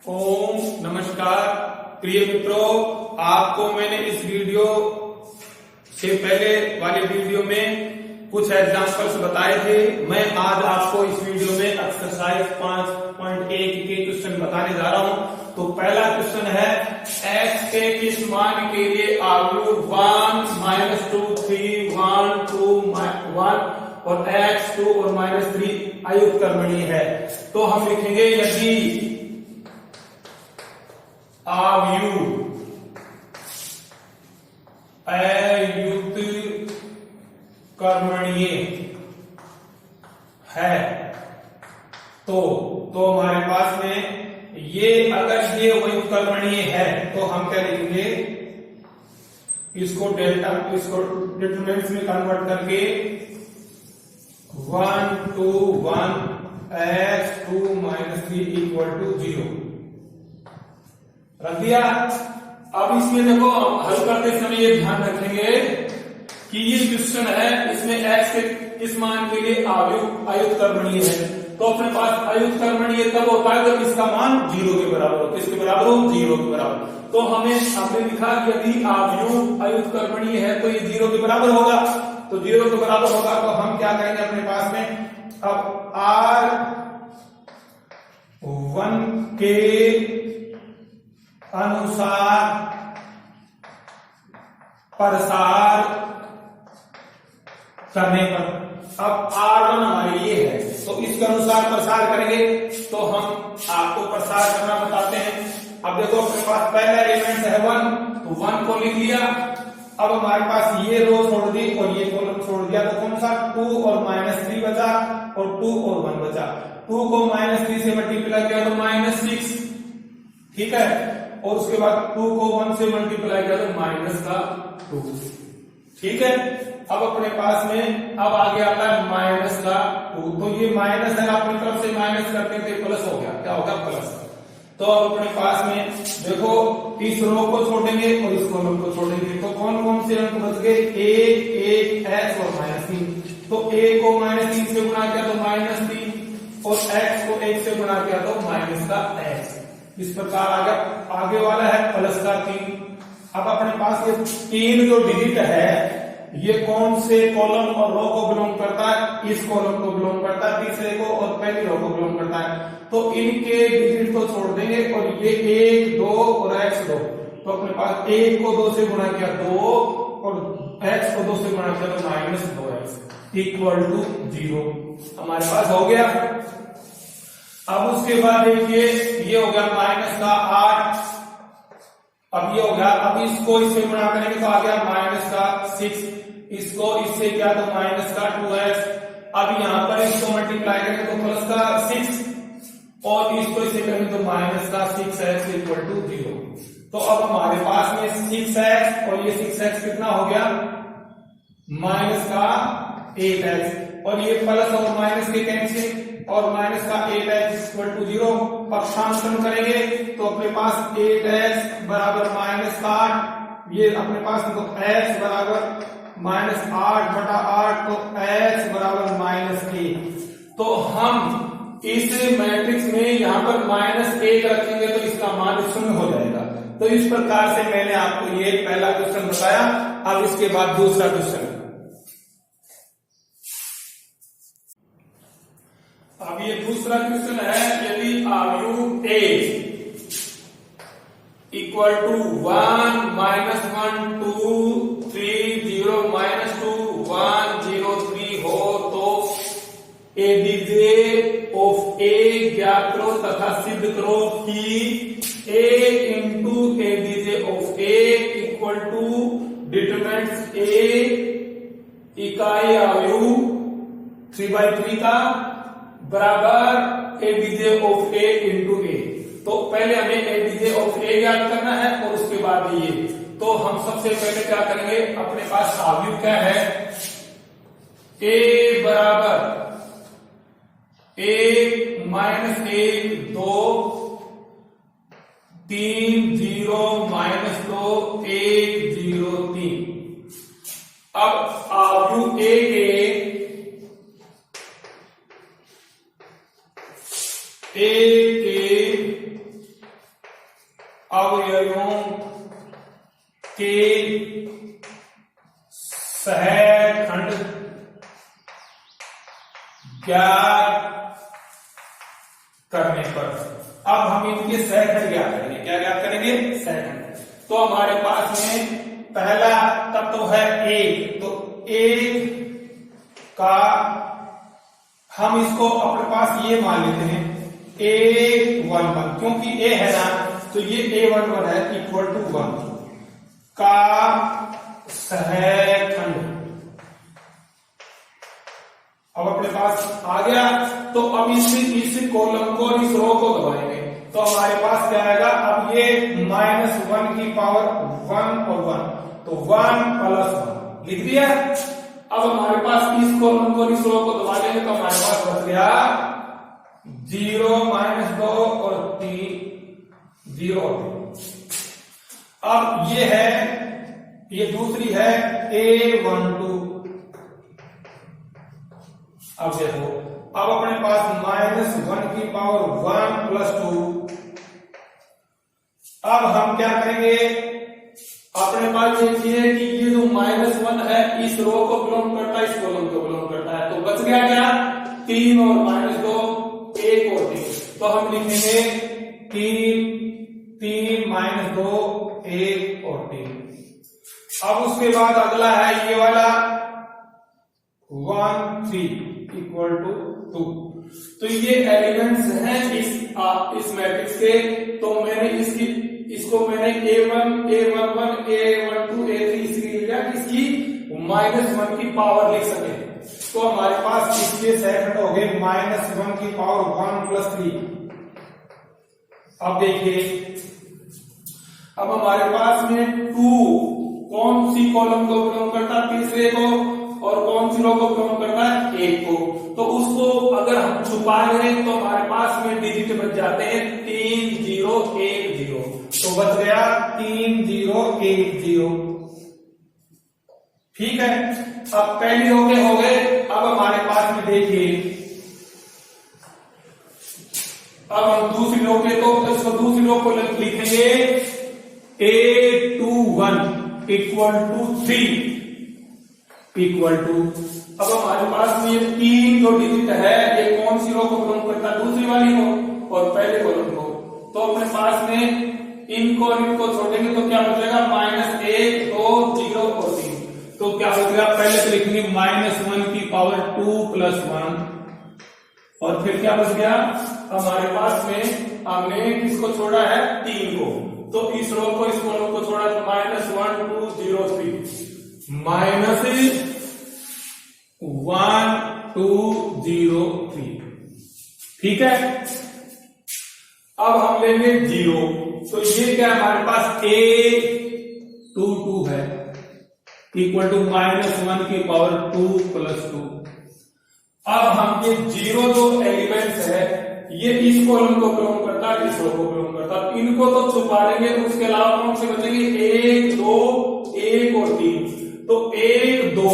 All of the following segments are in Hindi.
ओम नमस्कार प्रिय मित्रों, आपको मैंने इस वीडियो से पहले वाले वीडियो में कुछ एग्जांपल्स बताए थे। मैं आज आपको इस वीडियो में एक्सरसाइज 5.1 के क्वेश्चन बताने जा रहा हूं। तो पहला क्वेश्चन है, x के किस मान के लिए आव्यूह 1, -2, 3, 1, 2, 1 और x 2 और -3 अयुक्त कर्मणीय है। तो हम लिखेंगे यदि आव्यूह अयुक्त कर्मणीय है तो हमारे पास में ये अगर ये अयुक्त कर्मणीय है तो हम क्या लिखेंगे, इसको डिटरमिनेंट्स में कन्वर्ट करके 1, 2, 1 x 2 -3 = 0 रख दिया। अब इसमें देखो, हल करते समय ये ध्यान रखेंगे कि ये क्वेश्चन है, इसमें x के किस मान के लिए आव्यूह अयुक्त कर्मणीय है। तो अपने पास अयुक्त कर्मणीय तब होता है जब इसका मान 0 के बराबर हो। किसके बराबर हो? 0 के बराबर। तो हमने लिखा कि यदि आव्यूह अयुक्त कर्मणीय है तो ये 0 के बराबर होगा। तो 0 के बराबर होगा तो हम क्या करेंगे अपने पास में, अब R1 के अनुसार प्रसार करने पर, अब R1 हमारे ये है तो इसके अनुसार प्रसार करेंगे। तो हम आपको प्रसार करना बताते हैं। अब देखो, अपने पास पहला एलिमेंट है 1, तो 1 को लिख लिया। अब हमारे पास ये रो छोड़ दी और ये कॉलम छोड़ दिया, तो कौन सा 2 और -3 बचा और 2 और 1 बचा। 2 को -3 से मल्टीप्लाई किया तो -6, ठीक है। और उसके बाद 2 को 1 से मल्टीप्लाई किया तो -2, ठीक है। अब अपने पास में अब आगे आता है -2, तो ये माइनस है, अपनी तरफ से माइनस करते थे प्लस हो गया, क्या होगा? प्लस। तो अब अपने पास में देखो, इस रो को छोड़ेंगे और इस कॉलम को छोड़ेंगे तो कौन कौन से अंक बच गए? 1, x और -3। तो a को -3 से गुणा किया तो -3 और x को 1 से गुणा किया तो -x। इस प्रकार आगे वाला है +3। अब अपने पास ये 3 जो डिजिट है ये कौन से कॉलम और रो को बिलोंग करता है? इस कॉलम को बिलोंग करता है, तीसरे को और पहली रो को बिलोंग करता है। तो इनके डिजिट को छोड़ देंगे और ये 1, 2 और x 2। तो अपने पास 1 को 2 से गुणा किया 2 और x को 2 से गुणा किया तो -2x = 0 हमारे पास हो गया। अब उसके बाद देखिए, ये हो गया -8। अब ये हो गया, अब इसको इससे गुणा करेंगे तो आ गया -6। इसको इससे क्या तो -2x। अब यहां पर इसको मल्टीप्लाई करेंगे तो +6 और इसको इससे करेंगे तो -6x = 0। तो अब हमारे पास में 6x और ये 6x कितना हो गया? -8x। और ये प्लस और माइनस के कैंसिल और -8x = 0। पक्षांतरण करेंगे तो अपने पास 8x बराबर -8, ये अपने पास तो x बराबर -8/8 तो x बराबर -1। तो हम इस मैट्रिक्स में यहां पर -1 रखेंगे तो इसका मान 0 हो जाएगा। तो इस प्रकार से मैंने आपको ये पहला क्वेश्चन बताया। अब इसके बाद दूसरा क्वेश्चन, अब ये दूसरा क्वेश्चन है, यदि आव्यूह A = 1, -1, 2, 3, 0, -2, 1, 0, 3 हो तो ADJ of A ज्ञात करो तथा सिद्ध करो कि A × ADJ of A = determinants A इकाई आव्यूह 3/3 का बराबर ADJ of A × A। तो पहले हमें ADJ of A ज्ञात करना है और उसके बाद ये। तो हम सबसे पहले क्या करेंगे, अपने पास आव्यूह क्या है? A बराबर 1, -1, 2, 3, 0, -2, 1, 0, 3। अब आव्यूह A के A के अवयवों के सहखंड ज्ञात करने पर, अब हम इनके सहखंड ज्ञात करेंगे। क्या ज्ञात करेंगे? सहखंड। तो हमारे पास में पहला तत्व है एक, तो एक का हम इसको अपने पास ये मान लेते हैं A11, क्योंकि A है ना, तो ये A11 है इक्वल टू 1 का सहखंड। अब अपने पास आ गया, तो अब इस कॉलम को और इस रो को दबाएंगे, तो हमारे पास क्या आएगा? अब ये -1 की पावर 1 और 1, तो 1 + 1 लिख दिया। अब हमारे पास इस कॉलम को और इस रो को दबा देंगे, तो हमारे पास बच गया 0 -2 और 3 0। अब ये है, ये दूसरी है A12। अब देखो, अब अपने पास -1 की पावर 1 + 2। अब हम क्या करेंगे? अपने पास देखिए कि ये जो -1 है इस रो को बिलोंग करता है, इस कॉलम को बिलोंग करता है, तो बच गया क्या? 3 और -2 1 और 3, तो हम लिखेंगे 3 -2 1 और 3। अब उसके बाद अगला है ये वाला 1 3 = 2। तो ये एलिमेंट्स हैं इस मैट्रिक्स के, तो मैंने इसको मैंने A1 A11 A12 A3 इसलिए लिया कि इसकी -1 की पावर लिख सके। तो हमारे पास इसके सहखंड हो गए -1 की पावर 1 + 3। अब देखिए, अब हमारे पास में 2 कौन सी कॉलम को बिलोंग करता है? तीसरे को। और कौन सी रो को बिलोंग करता है? 1 को। तो उसको अगर हम छुपा लें तो हमारे पास में डिजिट बच जाते हैं 3 0 1 0, तो बच गया 3 0 1 0। ठीक है, अब पहली रो के हो गए। अब हमारे पास में देखिए, अब हम दूसरी रो के, तो इसको दूसरी रो को लिखेंगे A21 = 3 = अब हमारे पास में ये 3 जो डिजिट है, ये कौन सी रो को बिलोंग करता है? दूसरी वाली को और पहले कॉलम को। तो अपने पास में इनको और इनको छोड़ेंगे तो क्या बचेगा? -1 2 0 और 3। तो क्या बचेगा? पहले तो लिखेंगे -1 की पावर 2 + 1, और फिर क्या बच गया? हमारे पास में हमने किसको छोड़ा है? 3 को। तो इस रो को इस कॉलम को छोड़ा, तो -1 2 0 3 -1 2 0 3। ठीक है, अब हम लेंगे 0, तो ये क्या हमारे पास A22 है इक्वल टू -1 की पावर 2 + 2। अब हम ये 0 जो एलिमेंट्स है, ये इस कॉलम को बिलोंग करता है, इस रो को बिलोंग करता है, इनको तो छुपा लेंगे, तो उसके अलावा कौन से बचेंगे? 1 2 1 और 3। तो 1 2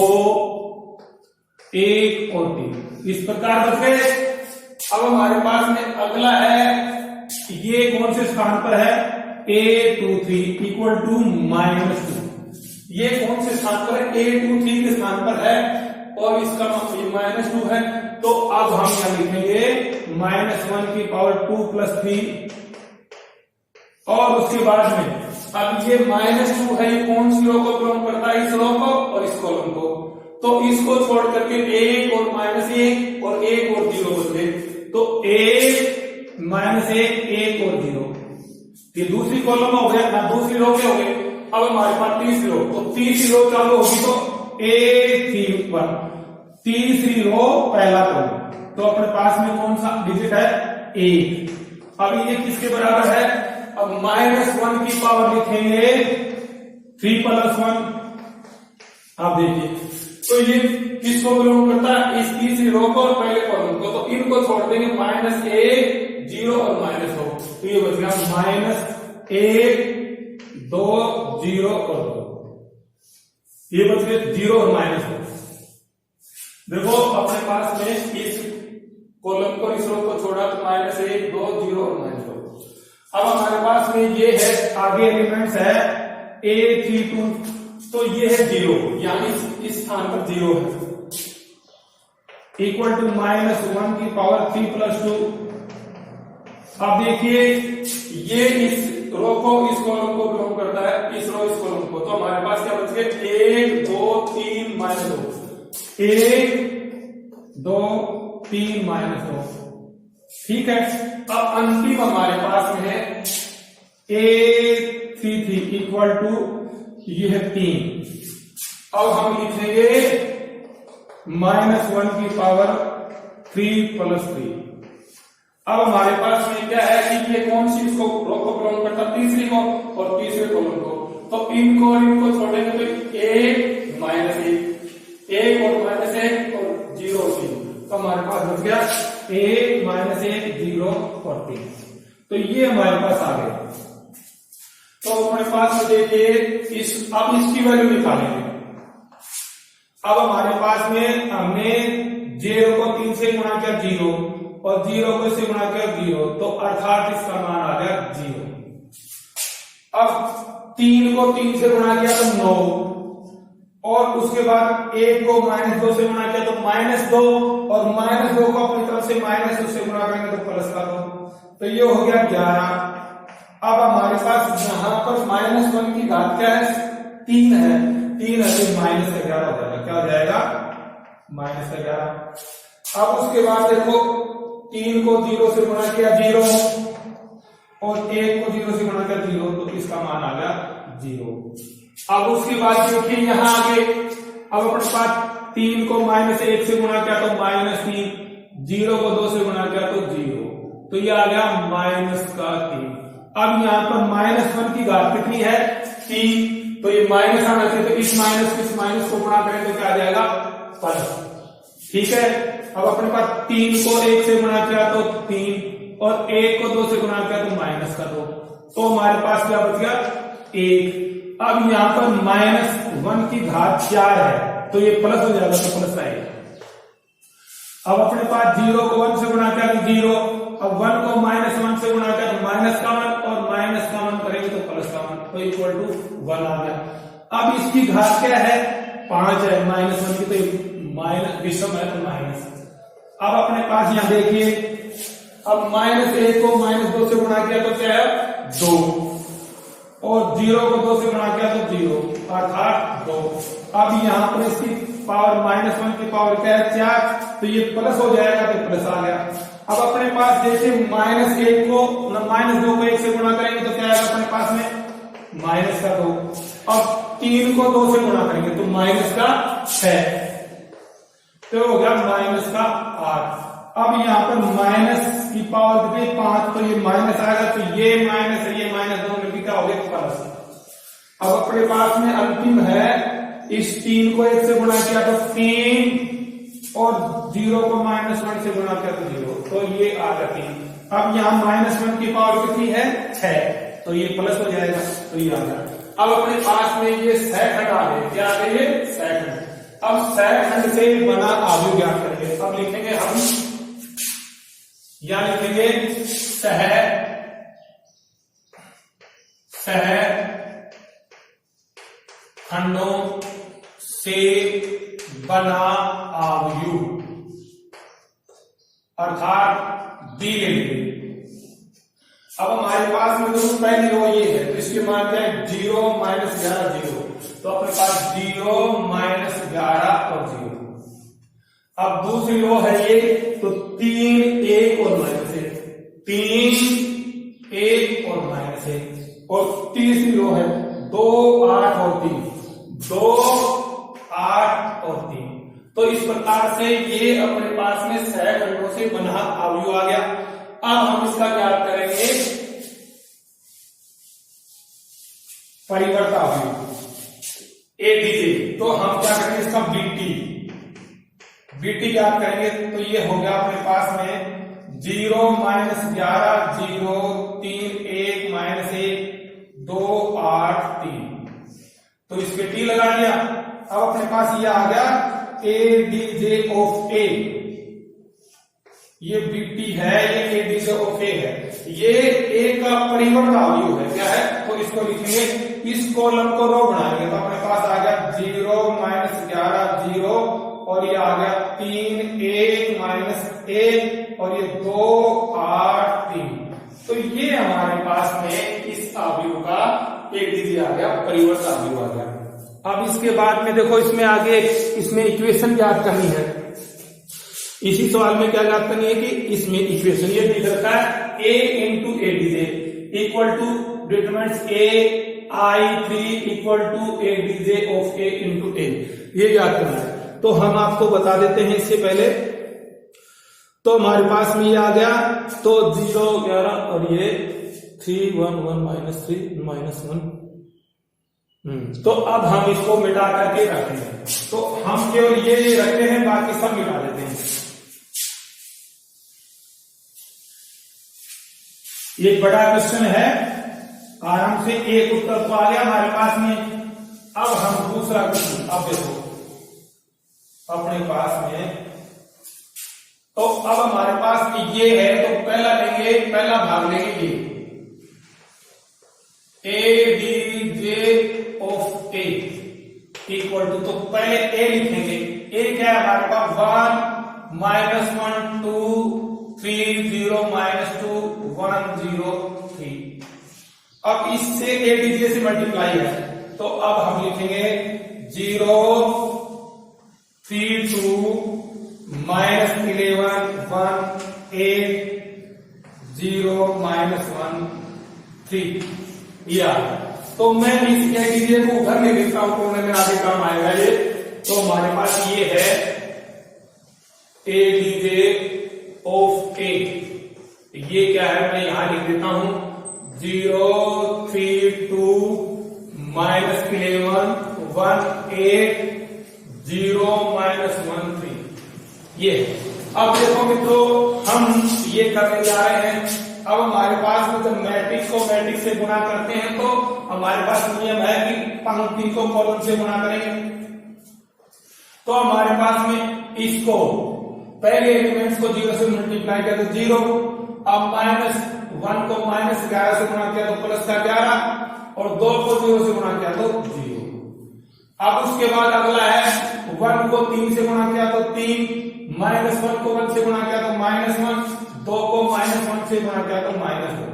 1 और 3 इस प्रकार बचे। अब हमारे पास में अगला है, ये कौन से स्थान पर है? A23 = -2। ये कौन से स्थान पर है? A23 के स्थान पर है, और इसका -2 है। तो अब हम क्या लिखेंगे? -1 की पावर 2 + 3, और उसके बाद में अब ये -2 है, ये कौन सी रो को बिलोंग करता है? इस रो को और इस कॉलम को। तो इसको छोड़ करके 1 और -1 और 1 और 0 बचे, तो 1 -1 1 और 0। ये दूसरी कॉलम हो गया ना, दूसरी रो के हो गए। अब हमारे पास तीसरी रो, तो तीसरी रो चालू होगी तो A31, तीसरी रो पहला कॉलम, तो अपने पास में कौन सा डिजिट है? 1। अब ये किसके बराबर है? अब -1 की पावर लिखेंगे 3 + 1। आप देखिए, तो ये किसको बिलोंग करता है? इस तीसरी रो को और पहले कॉलम को, तो इनको छोड़ देंगे -1 0 और -2, तो ये बच गया -1 2 0 और 2, ये बच गए 0 और -2। देखो अपने पास में इस कॉलम को इस रो को छोड़ा तो -1 2 0 और -2। अब हमारे पास में ये है, आगे एलिमेंट्स है A32, तो ये है 0, यानी इस स्थान पर 0 है, इक्वल टू -1 की पावर 3 + 2। अब देखिए ये इस रो को इस कॉलम को बिलोंग करता है, इस रो इस कॉलम को, तो हमारे पास क्या बच गए 1 2 3 -2, 1 2 3 -2, ठीक है। अब अंतिम हमारे पास में है A33 इक्वल टू ये है 3। अब हम लिखेंगे -1 की पावर 3 + 3। अब हमारे पास में क्या है कि ये कौन सी इसको रो को बिलोंग करता है, तीसरी को और तीसरे कॉलम को, तो इनको छोड़ेंगे तो 1 -1 और -1 और 0 3, तो हमारे पास बच गया 1 -1 0 और 3। तो ये हमारे पास आ गए। तो अपने पास में देखिए अब इसकी वैल्यू निकालेंगे। अब हमारे पास में हमने 0 को 3 से गुणा किया 0 और 0 को इससे गुणा किया 0, तो अर्थात इसका मान आ गया 0। अब 3 को 3 से गुणा किया तो 9, और उसके बाद 1 को -2 से गुणा किया तो -2, और -2 को अपनी तरफ से -2 से गुणा करेंगे तो प्लस का 2, तो ये हो गया 11। अब हमारे पास यहां पर -1 की घात क्या है 3 है, 3 है तो -11 हो जाएगा, क्या हो जाएगा -11। अब उसके बाद देखो 3 को 0 से गुणा किया 0 और 1 को 0 से गुणा किया 0, तो इसका मान आ गया 0। अब उसके बाद देखिए यहां आगे, अब अपने पास 3 को -1 से गुणा किया तो -3, 0 को 2 से गुणा किया तो 0, तो ये आ गया -3। अब यहां पर -1 की घात कितनी है 3, तो ये माइनस आना चाहिए, तो इस माइनस को गुणा करें तो क्या आ जाएगा प्लस, ठीक है। अब अपने पास 3 को 1 से गुणा किया तो 3 और 1 को 2 से गुणा किया तो -2, तो हमारे पास क्या बच गया 1। अब यहां पर -1 की घात 4 है, तो ये प्लस हो जाएगा, तो प्लस आएगा। अब अपने पास 0 को 1 से गुणा किया तो 0, अब 1 को -1 से गुणा किया तो -1 और -1 करेंगे तो +1, तो इक्वल टू 1 आ गया। अब इसकी घात क्या है 5 है, -1 की तो माइनस विषम है तो माइनस। अब अपने पास यहां देखिए, अब -1 को -2 से गुणा किया तो क्या है 2, और 0 को 2 से गुणा किया तो 0, अर्थात 2। अब यहां पर इसकी पावर -1 की पावर क्या है 4, तो ये प्लस हो जाएगा, तो प्लस आ गया। अब अपने पास देखिए -1 को -2 को 1 से गुणा करेंगे तो क्या आएगा अपने पास में -2। अब 3 को 2 से गुणा करेंगे तो -6, तो हो गया -8। अब यहाँ पर माइनस की पावर कितनी 5, तो ये माइनस आएगा, तो ये माइनस है, ये -2 मिलकर क्या हो गया प्लस। अब अपने पास में अंतिम है, इस 3 को 1 से गुणा किया तो 3 और 0 को -1 से गुणा किया तो 0, तो ये आ गया 3। अब यहाँ -1 की पावर कितनी है 6, तो ये प्लस हो जाएगा, तो ये आ गया। अब अपने पास में ये सहखंड आ गए, क्या आ गए ये सहखंड। अब सहखंड से बना आव्यूह ज्ञात करेंगे। अब लिखेंगे हम, या लिखेंगे खंडों से बना आव्यूह, अर्थात दी गई। अब हमारे पास में जो पहली रो ये है, तो इसके मान क्या है 0 -11 0, तो अपने पास 0 -11 और 0। अब दूसरी रो है ये, तो 3 1 और -1, 3 1 और -1, और तीसरी रो है 2 8 और 3, 2 8 और 3। तो इस प्रकार से ये अपने पास में सहखंडों से बना आव्यूह आ गया। अब हम इसका ज्ञात करेंगे परिवर्त आव्यूह ADJ। तो हम क्या करेंगे इसका BT ज्ञात करेंगे, तो ये हो गया अपने पास में 0 -11 0 3 1 -1 2 8 3, तो इस पे T लगा लिया। अब अपने पास ये आ गया ADJ of A, ये BT है, ये ADJ of A है। ये A का अगला परिवर्त अवयव है, क्या है? तो इसको लिखेंगे, इस कॉलम को रो बनाएंगे तो अपने पास आ गया 0 - 11 0 और ये आ गया 3 1 - 1 और ये 2 8 3। तो ये हमारे पास में इस अवयव का एडीजे आ गया, परिवर्त अवयव आ गया। अब इसके बाद में देखो इसमें आगे इसमें इक्वेशन याद करनी है। इसी सवाल में क्या याद करनी है कि इसमें इक्वेशन ये दिख रखा है a into ADJ equal to determinants a I3 equal to ADJ of a into a, ये याद करना है। तो हम आपको बता देते हैं इससे पहले। तो हमारे पास में ये आ गया, तो 0 11 और ये 3 1 1 -3 -1। तो अब हम इसको मिटा करके रखते हैं, तो हम केवल ये रखते हैं, बाकी सब मिटा देते हैं। ये बड़ा क्वेश्चन है, आराम से एक उत्तर तो आ गया हमारे पास में। अब हम दूसरा क्वेश्चन, अब देखो अपने पास में, तो अब हमारे पास ये है, तो पहला लेंगे, पहला भाग लेंगे A D J of A equal to, तो पहले ए लिखेंगे। ए क्या है हमारे पास? 1 -1 2 3 0 -2 1 0 3। अब इससे ए डीजे से मल्टीप्लाई है, तो अब हम लिखेंगे 0 3 2 -11 1 8 0 -1 3। या तो मैं इस ए डीजे को उधर ले लेता हूं, कोने में आगे काम आएगा ये। तो हमारे पास ये है ए डीजे ऑफ ए, ये क्या है मैं यहां लिख देता हूं 0 3 2 -11 1 8 0 -1 3। ये अब देखो मित्रों, हम ये करने जा रहे हैं। अब हमारे पास में जब मैट्रिक्स को मैट्रिक्स से गुणा करते हैं तो हमारे पास नियम है कि पंक्ति को कॉलम से गुणा करेंगे। तो हमारे पास में इसको पहले एलिमेंट्स को 0 से मल्टीप्लाई किया तो 0, अब -1 को -11 से गुणा किया तो प्लस का 11 और 2 को 0 से गुणा किया तो 0। अब उसके बाद अगला है 1 को 3 से गुणा किया तो 3, -1 को 1 से गुणा किया तो -1, 2 को -1 से गुणा किया तो -2।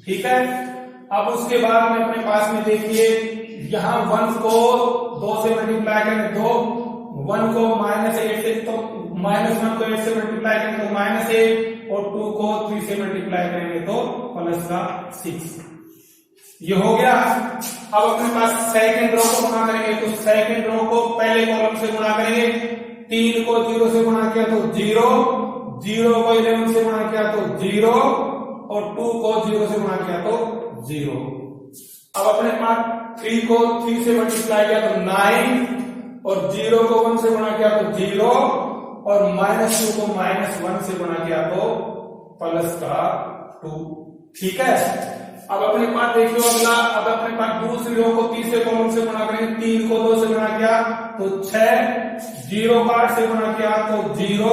ठीक है। अब उसके बाद में अपने पास में देखिए यहां 1 को 2 से मल्टीप्लाई करेंगे 2, 1 को -8 से, तो -1 को 8 से मल्टीप्लाई करेंगे तो -8 और 2 को 3 से मल्टीप्लाई करेंगे तो प्लस का 6। ये हो गया। अब अपने पास सेकंड रो को गुणा करेंगे, तो सेकंड रो को पहले कॉलम से गुणा करेंगे। 3 को 0 से गुणा किया तो 0, 0 को 11 से गुणा किया तो 0 और 2 को 0 से गुणा किया तो 0। अब अपने पास 3 को 3 से मल्टीप्लाई किया तो 9 और 0 को 1 से गुणा किया तो 0 और -2 को -1 से गुणा किया तो प्लस का 2। ठीक है। अब अपने पास देखियो अगला, अब अपने पास दूसरी रो को तीसरे कॉलम से गुणा करेंगे। 3 को 2 से गुणा किया तो 6, 0 को 8 से गुणा किया तो 0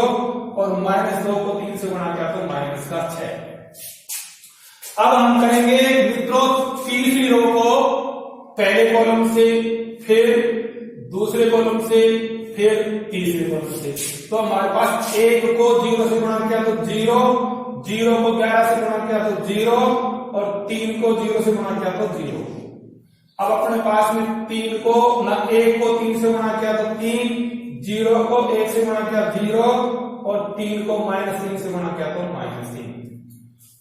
और -2 को 3 से गुणा किया तो माइनस का 6। अब हम करेंगे मित्रों तीसरी रो को पहले कॉलम से, फिर दूसरे कॉलम से, फिर तीसरे कॉलम से। तो हमारे पास 1 को 0 से गुणा किया तो 0, 0 को 11 से गुणा किया तो 0 और 3 को 0 से गुणा किया तो 0। अब अपने पास में 1 को 3 से गुणा किया तो 3, 0 को 1 से गुणा किया 0 और 3 को -3 से गुणा किया तो -3।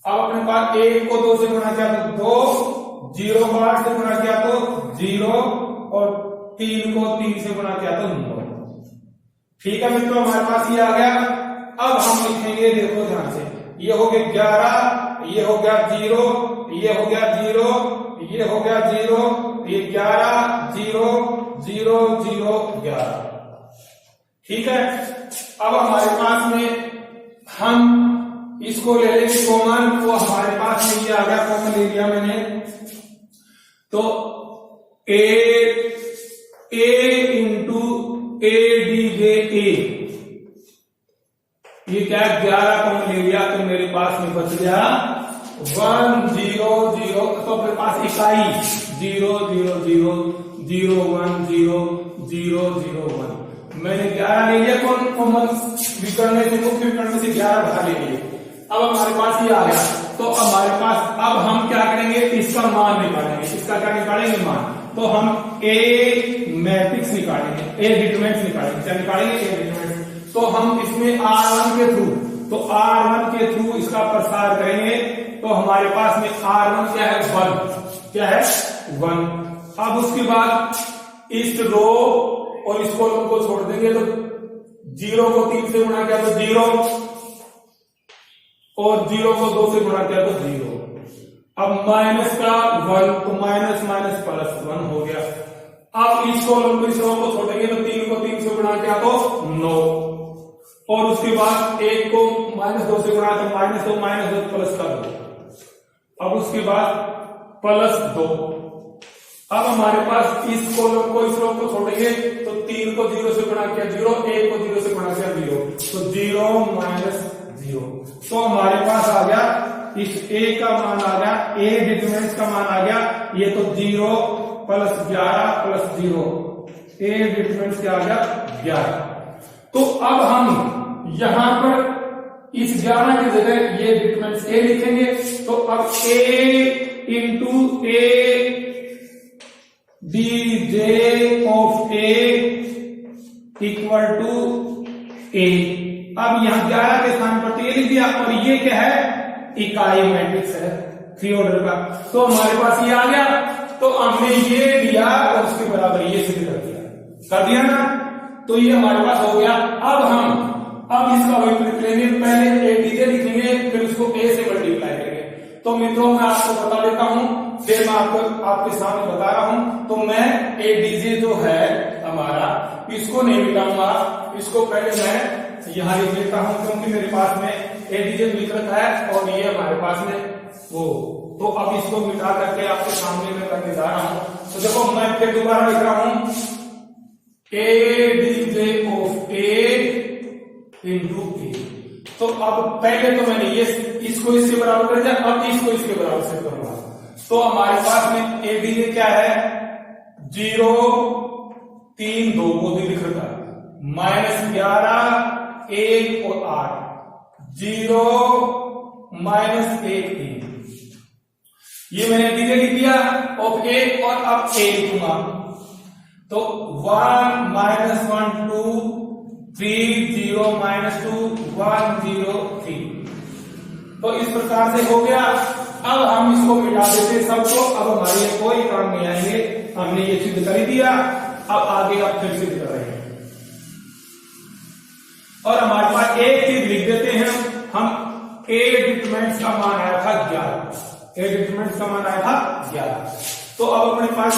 अब अपने पास 1 को 2 से गुणा किया तो 2, 0 को 8 से गुणा किया तो 0 और 3 को 3 से गुणा किया तो 9। ठीक है मित्रों, हमारे पास ये आ गया। अब हम लिखेंगे, देखो ध्यान से, ये हो गया 11, ये हो गया 0, ये हो गया 0, ये हो गया 0, ये 11 0 0 0 11। ठीक है। अब हमारे पास में हम इसको ले लेंगे कॉमन, तो हमारे पास में ये आ गया कॉमन एरिया मैंने, तो ए इंटू ए डी जे ए, ये क्या है 11 कॉमन एरिया, तो मेरे पास में बच गया 1 0 0, तो अपने पास इकाई 0 0 0 0 1 0 0 0 1। मैंने 11 ले लिया, कॉमन विकर्ण से मुख्य विकर्ण से 11 बाहर ले लिए। अब हमारे पास ये आ गया, तो हमारे पास अब हम क्या करेंगे, इसका मान निकालेंगे। इसका क्या निकालेंगे, मान। तो हम ए मैट्रिक्स निकालेंगे, ए डिटरमिनेंट्स निकालेंगे। क्या निकालेंगे, ए डिटरमिनेंट्स। तो हम इसमें R1 के थ्रू, तो R1 के थ्रू इसका प्रसार करेंगे। तो हमारे पास में R1 क्या है, 1, क्या है 1। अब उसके बाद इस रो और इस कॉलम को छोड़ देंगे, तो 0 को 3 से गुणा किया तो 0, और 0 को 2 से गुणा किया तो 0। अब माइनस का 1, तो माइनस माइनस प्लस 1 हो गया। अब इस कॉलम को, इस रो को छोड़ेंगे, तो 3 को 3 से गुणा किया तो 9, और उसके बाद 1 को -2 से गुणा तो -2 -2 प्लस का 2। अब उसके बाद प्लस 2। अब हमारे पास इस कॉलम को, इस रो को छोड़ेंगे, तो 3 को 0 से गुणा किया 0, 1 को 0 से गुणा किया 0, तो 0 -0। तो हमारे पास आ गया, इस a का मान आ गया, a डिटरमिनेंट्स का मान आ गया, ये तो 0 + 11 + 0, a डिटरमिनेंट्स क्या आ गया 11। तो अब हम यहां पर इस 11 की जगह ये डिटरमिनेंट्स a लिखेंगे। तो अब a × a dj of a = a। अब यहां 11 के स्थान पर तो ये लिख दिया, और ये क्या है, इकाई मैट्रिक्स है 3 ऑर्डर का। तो हमारे पास ये आ गया, तो हमने ये लिया और उसके बराबर ये सिद्ध कर दिया ना। तो ये हमारे पास हो गया। अब इसका विपरीत लेंगे, पहले a dj लिखेंगे, फिर उसको a से मल्टीप्लाई करेंगे। तो मित्रों मैं आपको बता देता हूं, फिर मैं आपके सामने बता रहा हूं। तो मैं a dj जो है हमारा, इसको नहीं मिटाऊंगा, इसको पहले मैं यहां लिख लेता हूं, क्योंकि मेरे पास में a dj लिख रखा है और ये हमारे पास में वो। तो अब इसको मिटा करके आपके सामने मैं करके जा रहा हूं। तो देखो मैं फिर दोबारा लिख रहा हूं, a dj of a × a। तो अब पहले तो मैंने ये इसको इसके बराबर कर दिया, अब इसको इसके बराबर से करूंगा। तो हमारे पास में a dj क्या है, 0 3 2 वो भी लिख रखा है, -11 1 और 8, 0 -1 3। ये मैंने dj लिख दिया ऑफ a, और अब a लिखूंगा। तो 1 -1 2 3 0 -2 1 0 3। तो इस प्रकार से हो गया। अब हम इसको मिटा देते सबको, अब हमारे कोई काम नहीं आएंगे, हमने ये सिद्ध कर ही दिया। अब आगे आप फिर सिद्ध कर रहे हैं, और हमारे पास एक चीज लिख देते हैं हम, a डिटरमिनेंट्स का मान आया था 11, a डिटरमिनेंट्स का मान आया था 11। तो अब अपने पास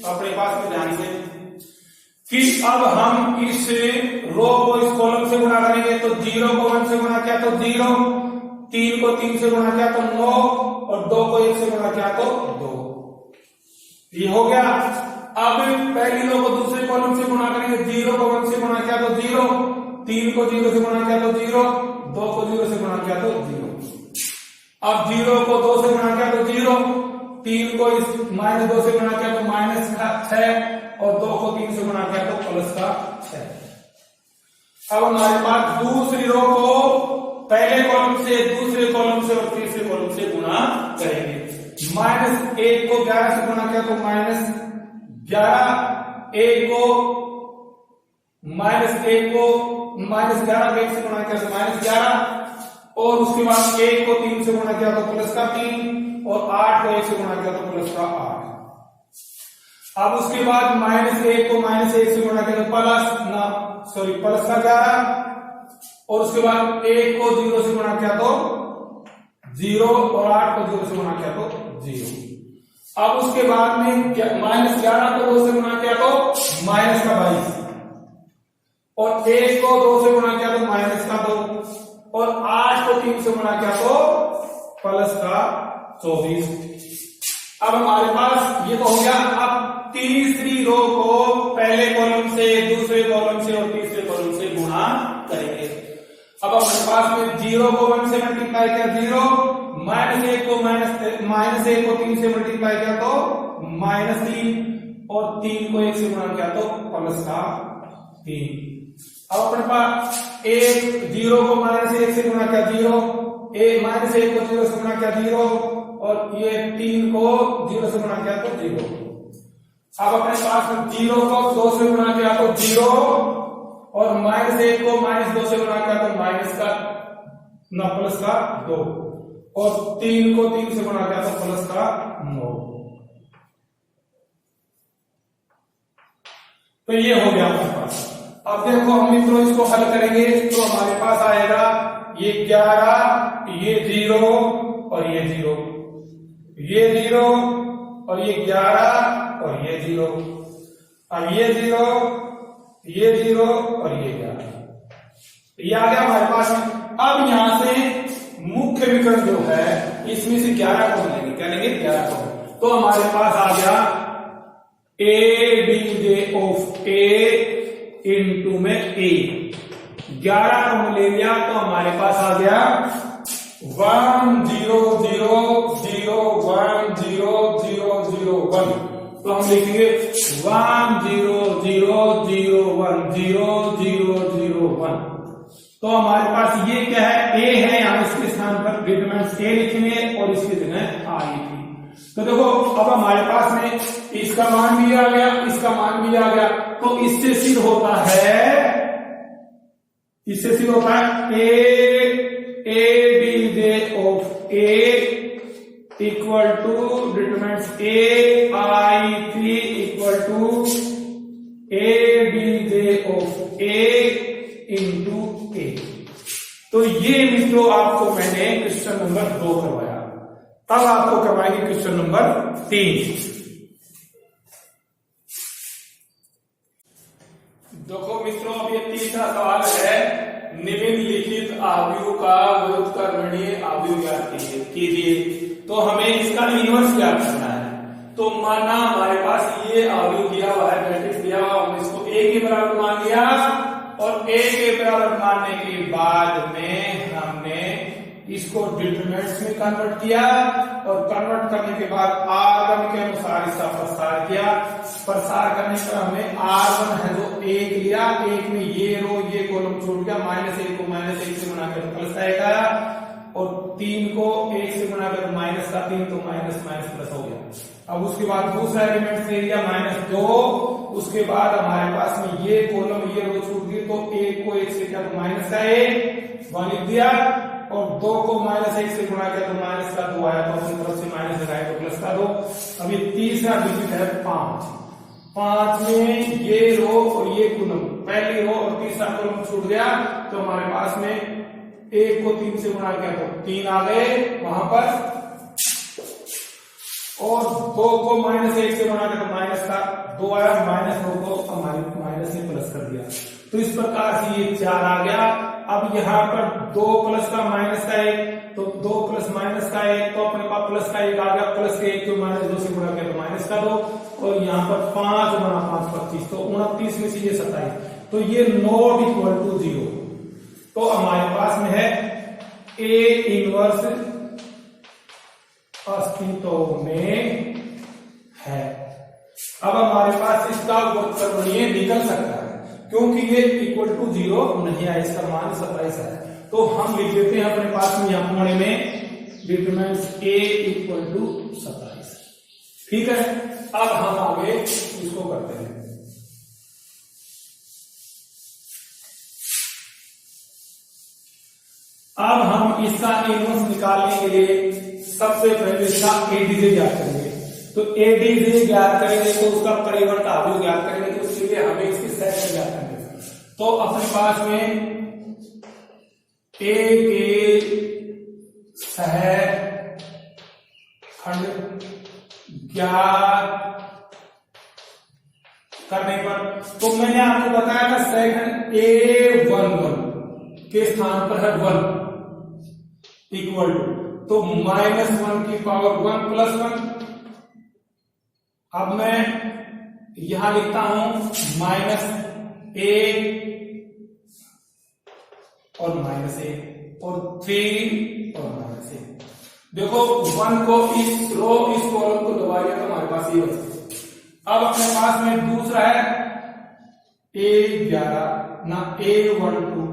अपने पास में ध्यान दें कि अब हम इस रो को इस कॉलम से गुणा करेंगे। तो 0 को 1 से गुणा किया तो 0, 3 को 3 से गुणा किया तो 9, और 2 को 1 से गुणा किया तो 2। ये हो गया। अब पहली रो को दूसरे कॉलम से गुणा करेंगे, 0 को 1 से गुणा किया तो 0, 3 को 0 से गुणा किया तो 0, 2 को 0 से गुणा किया तो 0। अब 0 को 2 से गुणा किया तो 0, 3 को -2 से गुणा किया तो -6, और 2 को 3 से गुणा किया तो +6। अब हमारे पास दूसरी रो को पहले कॉलम से, दूसरे कॉलम से और तीसरे कॉलम से गुणा करेंगे। -1 को 11 से गुणा किया तो -11, 1 को -11 को 1 से गुणा किया तो -11, और उसके बाद 1 को 3 से गुणा किया तो +3, और 8 को 1 से गुणा किया तो +8। अब उसके बाद -1 को -1 से गुणा किया तो +11, और उसके बाद 1 को 0 से गुणा किया तो 0, और 8 को 0 से गुणा किया तो 0। अब उसके बाद में -11 को 2 से गुणा किया तो -22, और 1 को 2 से गुणा किया तो -2, और 8 को 3 से गुणा किया तो +24। अब हमारे पास ये तो हो गया। अब तीसरी रो को पहले कॉलम से, दूसरे कॉलम से और तीसरे कॉलम से गुणा करेंगे। अब अपने पास में 0 को 1 से मल्टीप्लाई किया 0, -1 को -1 को 3 से मल्टीप्लाई किया तो -3, और 3 को 1 से गुणा किया तो प्लस का 3। अब अपने पास 0 को -1 से गुणा किया 0, -1 को 0 से गुणा किया 0, और ये 3 को 0 से गुणा किया तो 0। अब अपने पास 0 को 2 से गुणा किया तो 0, और -1 को -2 से गुणा किया तो प्लस का 2, और 3 को 3 से गुणा किया तो प्लस का 9। तो ये हो गया हमारे पास। अब देखो हम मित्रों इसको हल करेंगे तो हमारे पास आएगा ये 11, ये 0 और ये 0, ये 0 और ये 11 और ये 0, अब ये 0, ये 0 और ये 11, ये आ गया हमारे पास। अब यहां से मुख्य विकर्ण जो है इसमें से 11 को लेंगे, क्या लेंगे 11 को, तो हमारे पास आ गया ABJ ऑफ A इंटू में A, 11 को ले लिया तो हमारे पास आ गया 1 0 0 0 1 0 0 0 1, तो हम लिखेंगे 1 0 0 0 1 0 0 0 1। तो हमारे पास ये क्या है, A है, हम इसके स्थान पर डिटरमिनेंट A लिखेंगे और इसकी जगह I लिखेंगे। तो देखो अब हमारे पास में इसका मान भी आ गया, इसका मान भी आ गया, तो इससे सिद्ध होता है, इससे सिद्ध होता है ABJ of A equal to determinant AI3 equal to ABJ of A into A। तो ये मित्रों आपको मैंने क्वेश्चन नंबर 2 करवाया। अब आपको करवाएंगे क्वेश्चन नंबर 3। देखो मित्रों अब ये तीसरा सवाल है, निम्नलिखित आव्यूह का व्युत्क्रमणीय आव्यूह ज्ञात कीजिए। तो हमें इसका इनवर्स ज्ञात करना है। तो माना हमारे पास ये आव्यूह दिया हुआ है, मैट्रिक्स दिया हुआ, हमने इसको A के बराबर मान लिया, और A के बराबर मानने के बाद में हमने इसको डिटरमिनेंट्स में कन्वर्ट किया, और कन्वर्ट करने के बाद R1 के अनुसार इसका प्रसार किया। प्रसार करने पर हमने R1 है जो 1 लिया, 1 में ये रो ये कॉलम छूट गया, -1 को -1 से गुणा कर प्लस का 1 आया, और 3 को 1 से गुणा कर माइनस का 3, तो माइनस माइनस प्लस हो गया। अब उसके बाद दूसरा एलिमेंट ले लिया -2, उसके बाद हमारे पास में ये कॉलम ये रो छूट गई, तो 1 को 1 से क्या तो माइनस का 1 लिख दिया, और 2 को -1 से गुणा किया तो माइनस का 2 आया, तो अपनी तरफ से माइनस लगाया तो प्लस का 2। अब ये तीसरा डिजिट है 5, 5 में ये रो और ये कॉलम, पहली रो और तीसरा कॉलम छूट गया, तो हमारे पास में 1 को 3 से गुणा किया तो 3 आ गए वहां पर, और 2 को -1 से गुणा किया तो माइनस का 2 आया, -2 को हमारे माइनस से प्लस कर दिया। तो इस प्रकार से ये 4 आ गया। अब यहाँ पर 2 प्लस का माइनस का 1, तो 2 प्लस माइनस का 1, तो अपने पास प्लस का 1 आ गया, प्लस के 1 को -2 से गुणा किया तो माइनस का 2, और यहाँ पर 5 गुणा 5 25, तो 29 में से ये 27, तो ये नॉट इक्वल टू 0। तो हमारे पास में है A इनवर्स अस्तित्व में है। अब हमारे पास इसका व्युत्क्रमणीय निकल सकता है, क्योंकि ये इक्वल टू 0 नहीं है, इसका मान 27 है। तो हम लिख देते हैं अपने पास में यहां कोने में डिटरमिनेंट A इक्वल टू 27। ठीक है, अब हम आगे इसको करते हैं। अब हम इसका इनवर्स निकालने के लिए सबसे पहले इसका एडीजे ज्ञात करेंगे। तो एडीजे ज्ञात करेंगे तो उसका परिवर्त आव्यूह ज्ञात करेंगे, तो उसके लिए हमें इसकी सेट ज्ञात करेंगे। तो अपने पास में ए के सह खंड ज्ञात करने पर, तो मैंने आपको बताया था सहखंड A11 के स्थान पर है 1 इक्वल टू, तो -1 की पावर 1 प्लस 1। अब मैं यहां लिखता हूं -A और -1 और 3 और -1। देखो 1 को इस रो इस कॉलम को दबाइए तो हमारे पास ये बचेगा। अब अपने पास में दूसरा है A11 ना A12,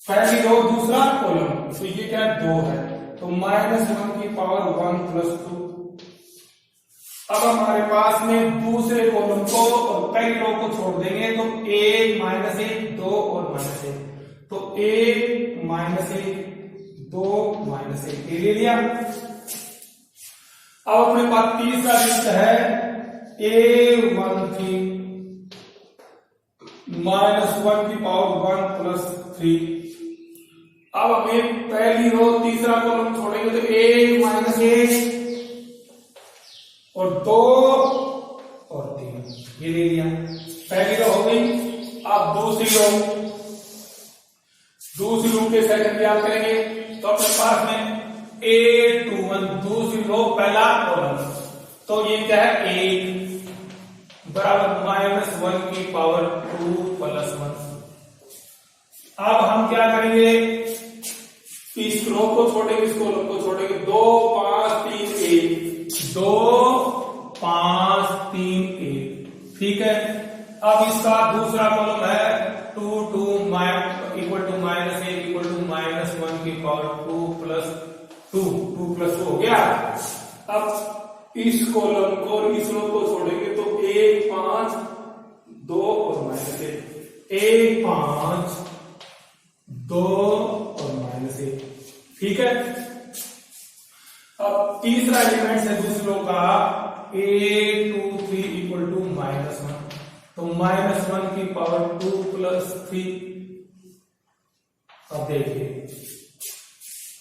पहली रो दूसरा कॉलम, तो ये क्या है 2 है, तो -1 की पावर 1 + 2। अब हमारे पास में दूसरे कॉलम को और पहली रो को छोड़ देंगे तो 1 -1 2 और -1, तो 1 -1 2 -1 ये ले लिया। अब अपने पास तीसरा लिस्ट है A13 -1 की पावर 1 + 3। अब हमें पहली रो तीसरा कॉलम छोड़ेंगे तो 1 -1 और 2 और 3 ये ले लिया, पहली रो हो गई। अब दूसरी रो के सेकंड याद करेंगे तो अपने पास में A21 दूसरी रो पहला कॉलम, तो ये क्या है 1 बराबर -1 की पावर 2 + 1। अब हम क्या करेंगे, इस रो को छोड़ेंगे इस कॉलम को छोड़ेंगे, 2 5 3 1 2 5 3 1 ठीक है। अब इसका दूसरा कॉलम है 2 2 इक्वल टू -1 इक्वल टू -1 की पावर 2 + 2 2 + 2 हो गया। अब इस कॉलम को और इस रो को छोड़ेंगे तो 1 5 2 और -1 1 5 2 और -1 ठीक है। अब तीसरा एलिमेंट है दूसरी रो का A23 इक्वल टू -1, तो -1 की पावर 2 + 3। अब देखिए,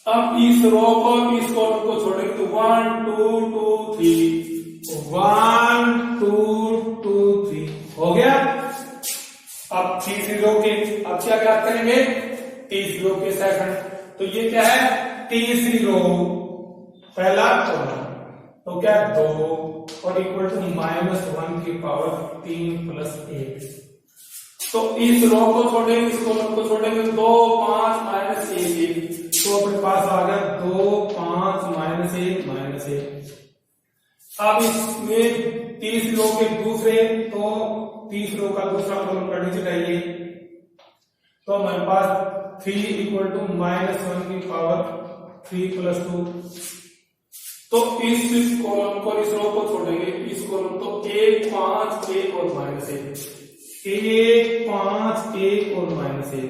अब इस रो को इस कॉलम को छोड़ेंगे तो 1 2 2 3 1 2 2 3 हो गया। अब तीसरी रो के अब क्या क्या करेंगे, तीसरी रो के सेकंड, तो ये क्या है तीसरी रो पहला कॉलम, तो क्या 2 और इक्वल टू -1 की पावर 3 + 1। तो इस रो को छोड़ेंगे इस कॉलम को छोड़ेंगे 2 5 -1 1, तो अपने पास आ गया 2 5 -1 -1। अब इसमें तीसरी रो के दूसरे, तो तीसरी रो का दूसरा कॉलम का नीचे लाइए, तो हमारे पास 3 इक्वल टू -1 की पावर 3 + 2। तो इस कॉलम को इस रो को छोड़ेंगे इस कॉलम, तो 1 5 1 और -1 1 5 1 और -1।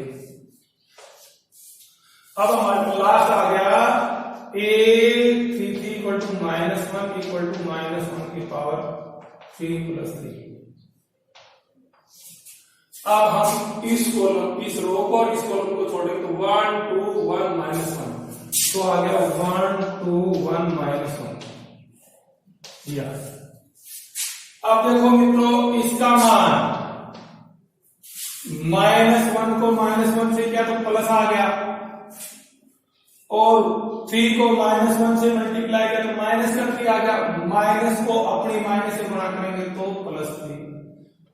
अब हमारे पास लास्ट आ गया A33 equal to -1 equal to -1 की पावर 3 + 3। अब हम इस कॉलम इस रो को और इस कॉलम को छोड़ेंगे तो 1 2 1 -1, तो आ गया 1 2 1 -1 या। अब देखो मित्रों, इसका मान -1 को -1 से क्या तो प्लस आ गया, और 3 को -1 से मल्टीप्लाई किया तो -3 आ गया, माइनस को अपनी माइनस से गुणा करेंगे तो +3,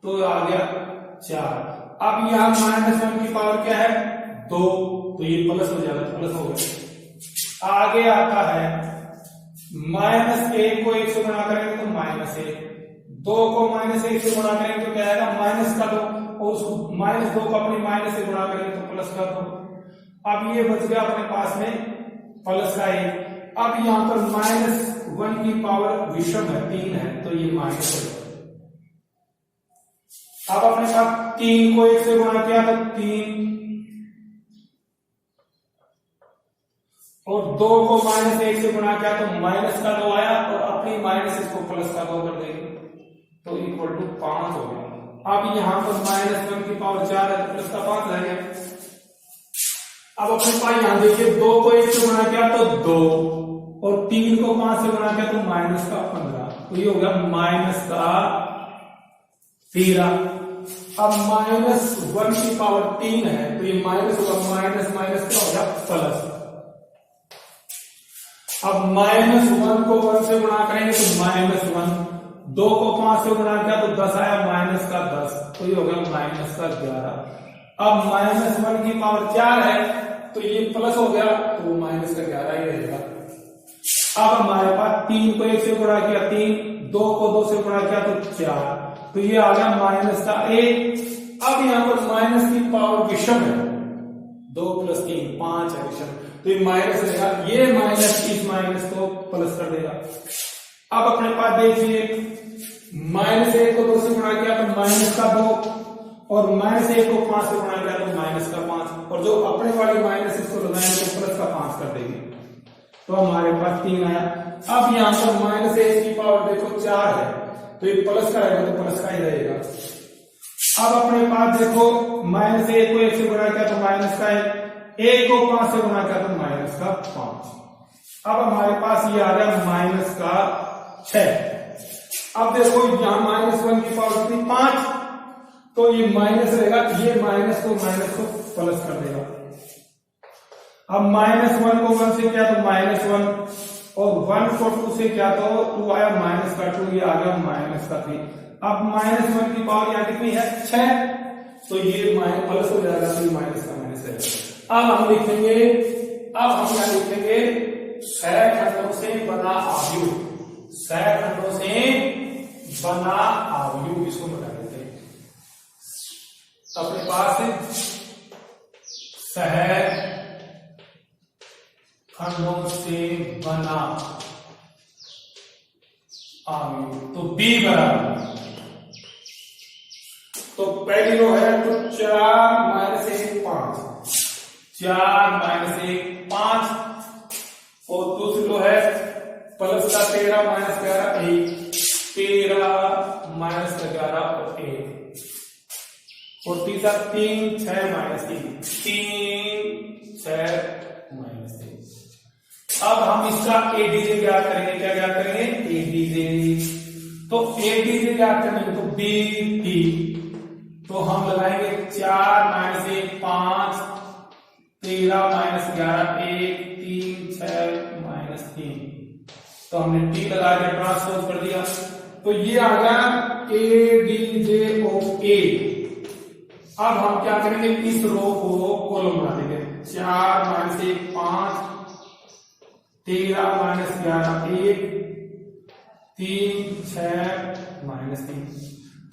तो आ गया 4। अब यहां -1 की पावर क्या है 2, तो ये प्लस हो जाएगा, प्लस हो गया। आगे आता है -1 को 1 से गुणा करेंगे तो -1, 2 को -1 से गुणा करेंगे तो क्या आएगा -2, और उसको -2 को अपनी माइनस से गुणा करेंगे तो +2। अब ये बच गया अपने पास में +1। अब यहां पर -1 की पावर विषम है 3 है, तो ये माइनस हो जाएगा। अब अपने पास 3 को 1 से गुणा किया तो 3, और 2 को -1 से गुणा किया तो -2 आया, और अपनी माइनस इसको +2 कर देंगे तो इक्वल टू 5 हो गया। अब यहां पर -1 की पावर 4 है तो +5 रहेगा। अब अपने पास यहां देखिए 2 को 1 से गुणा किया तो 2, और 3 को 5 से गुणा किया तो -15, तो ये हो गया -13। अब -1 की पावर 3 है, तो ये माइनस होगा, माइनस माइनस क्या हो गया प्लस। अब -1 को 1 से गुणा करेंगे तो -1, 2 को 5 से गुणा किया तो 10 आया, -10, तो ये हो गया -11। अब -1 की पावर 4 है तो ये प्लस हो गया तो वो -11 ही रहेगा। अब हमारे पास 3 को 1 से गुणा किया 3, 2 को 2 से गुणा किया तो 4, तो ये आ गया -1। अब यहाँ पर माइनस की पावर विषम है, 2 + 3 5 है विषम, तो ये माइनस रहेगा, ये माइनस इस माइनस को प्लस कर देगा। अब अपने पास देखिए -1 को 2 से गुणा किया तो -2 और -1 को 5 से गुणा किया तो -5, और जो अपने वाली माइनस इसको लगाएंगे तो +5 कर देंगे, तो हमारे पास 3 आया। अब यहाँ पर -1 की पावर देखो 4 है तो ये प्लस का रहेगा तो प्लस का ही रहेगा। अब अपने पास देखो -1 को 1 से गुणा किया तो माइनस का है, 1 को 5 से गुणा किया तो -5। अब हमारे पास ये आ गया -6। अब देखो यहां -1 की पावर कितनी 5, तो ये माइनस रहेगा, ये माइनस को प्लस कर देगा। अब -1 को 1 से किया तो -1 और 1 को 2 से किया तो 2 आया, -2 ये आ गया -3। अब -1 की पावर यहाँ कितनी है 6, तो ये प्लस हो जाएगा तो माइनस का माइनस है। अब हम लिखेंगे, अब हम क्या लिखेंगे, सहखंडों से बना आव्यूह, सहखंडों से बना आव्यूह, इसको बता देते हैं। अपने पास सहखंडों से बना आव्यूह, तो B बराबर, तो पहली रो है तो 4 - 1 5, 4 - 1 5, और दूसरी रो है प्लस का 13 - 11 1, 13 - 11 और 1, और तीसरा 3 6 - 3, 3 6 - 3। अब हम इसका एडीजे ज्ञात करेंगे, क्या ज्ञात करेंगे, एडीजे। तो एडीजे ज्ञात करेंगे तो BD, तो हम लगाएंगे 4 - 1 5, 13 - 11 1, 3 6 - 3, तो हमने T लगा के ट्रांसपोज कर दिया, तो ये आ गया एडीजे ऑफ A। अब हम क्या करेंगे, इस रो को कॉलम बना देंगे, 4 - 1 5, 13 - 11 1, 3 6 - 3,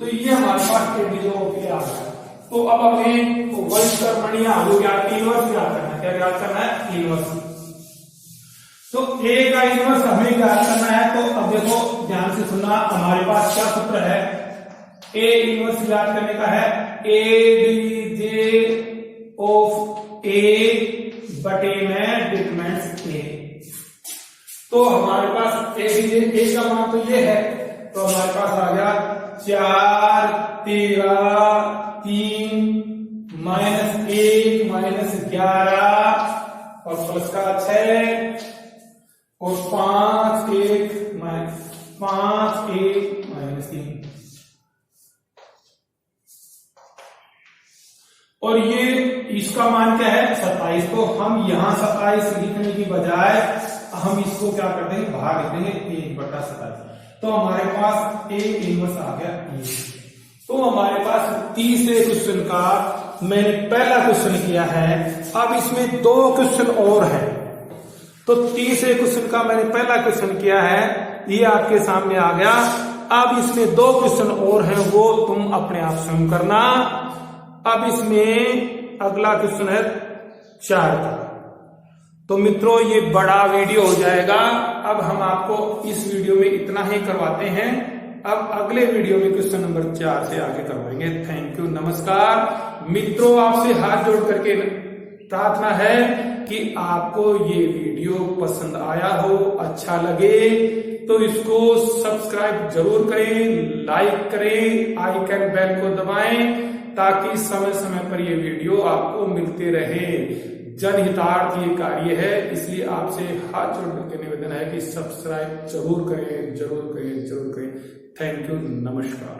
तो ये हमारे पास एडीजे ऑफ A आ गया। तो अब हमें वंशकर्मणीय आव्यूह ज्ञात इनवर्स ज्ञात करना है, क्या ज्ञात करना है, इनवर्स। तो A का इनवर्स हमें ज्ञात करना है, तो अब देखो ध्यान से सुनना, हमारे पास क्या सूत्र है, A इनवर्स ज्ञात करने का है एडीजे ऑफ A बटे में डिटरमिनेंट A। तो हमारे पास एडीजे A का मान तो ये है, तो हमारे पास आ गया 4 13 3 -1 -11 और प्लस का 6 और 5 1 -3, और ये इसका मान क्या है 27। तो हम यहां 27 लिखने की बजाय हम इसको क्या कर देंगे, भाग देंगे 1/27, तो हमारे पास A इनवर्स आ गया A। तो हमारे पास तीसरे क्वेश्चन का मैंने पहला क्वेश्चन किया है, अब इसमें 2 क्वेश्चन और हैं, तो तीसरे क्वेश्चन का मैंने पहला क्वेश्चन किया है, ये आपके सामने आ गया। अब इसमें 2 क्वेश्चन और हैं, वो तुम अपने आप स्वयं करना। अब इसमें अगला क्वेश्चन है 4 का। तो मित्रों ये बड़ा वीडियो हो जाएगा, अब हम आपको इस वीडियो में इतना ही करवाते हैं, अब अगले वीडियो में क्वेश्चन नंबर 4 से आगे करवाएंगे। थैंक यू, नमस्कार मित्रों। आपसे हाथ जोड़ करके प्रार्थना है कि आपको ये वीडियो पसंद आया हो, अच्छा लगे तो इसको सब्सक्राइब जरूर करें, लाइक करें, आइकन बेल को दबाएं, ताकि समय समय पर ये वीडियो आपको मिलते रहे। जनहितार्थ ये कार्य है, इसलिए आपसे हाथ जोड़ करके निवेदन है कि सब्सक्राइब जरूर करें, जरूर करें, जरूर करें। थैंक यू, नमस्कार।